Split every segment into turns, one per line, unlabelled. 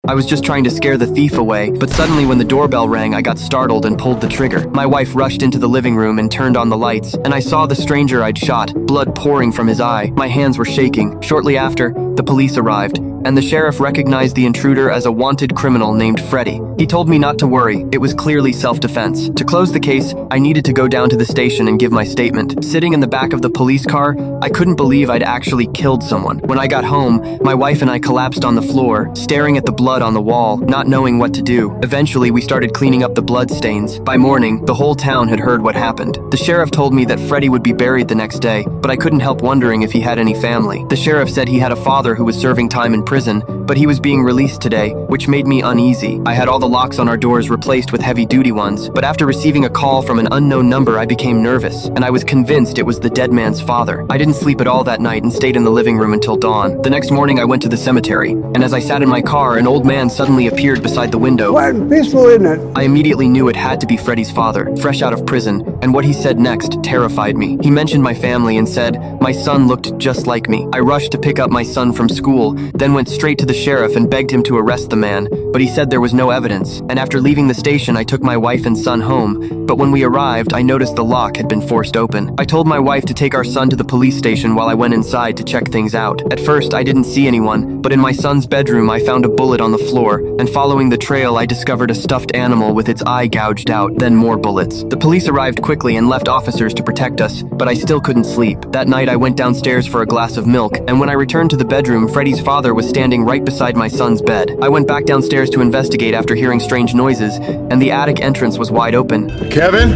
I was just trying to scare the thief away, but suddenly when the doorbell rang, I got startled and pulled the trigger. My wife rushed into the living room and turned on the lights, and I saw the stranger I'd shot, blood pouring from his eye. My hands were shaking. Shortly after, the police arrived, and the sheriff recognized the intruder as a wanted criminal named Freddy. He told me not to worry, it was clearly self-defense. To close the case, I needed to go down to the station and give my statement. Sitting in the back of the police car, I couldn't believe I'd actually killed someone. When I got home, my wife and I collapsed on the floor, staring at the blood on the wall, not knowing what to do. Eventually, we started cleaning up the blood stains. By morning, the whole town had heard what happened. The sheriff told me that Freddy would be buried the next day, but I couldn't help wondering if he had any family. The sheriff said he had a father who was serving time in prison, but he was being released today, which made me uneasy. I had all the locks on our doors replaced with heavy-duty ones, but after receiving a call from an unknown number, I became nervous, and I was convinced it was the dead man's father. I didn't sleep at all that night and stayed in the living room until dawn. The next morning, I went to the cemetery, and as I sat in my car, an old man suddenly appeared beside the window.
Quiet and peaceful, isn't it?
I immediately knew it had to be Freddy's father, fresh out of prison, and what he said next terrified me. He mentioned my family and said, my son looked just like me. I rushed to pick up my son from school, then went straight to the sheriff and begged him to arrest the man, but he said there was no evidence, and after leaving the station, I took my wife and son home, but when we arrived, I noticed the lock had been forced open. I told my wife to take our son to the police station while I went inside to check things out. At first, I didn't see anyone, but in my son's bedroom, I found a bullet on the floor, and following the trail, I discovered a stuffed animal with its eye gouged out, then more bullets. The police arrived quickly and left officers to protect us, but I still couldn't sleep. That night, I went downstairs for a glass of milk, and when I returned to the bedroom, Freddy's father was standing right beside my son's bed. I went back downstairs to investigate after hearing strange noises, and the attic entrance was wide open.
Kevin?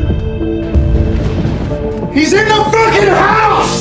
He's in the fucking house!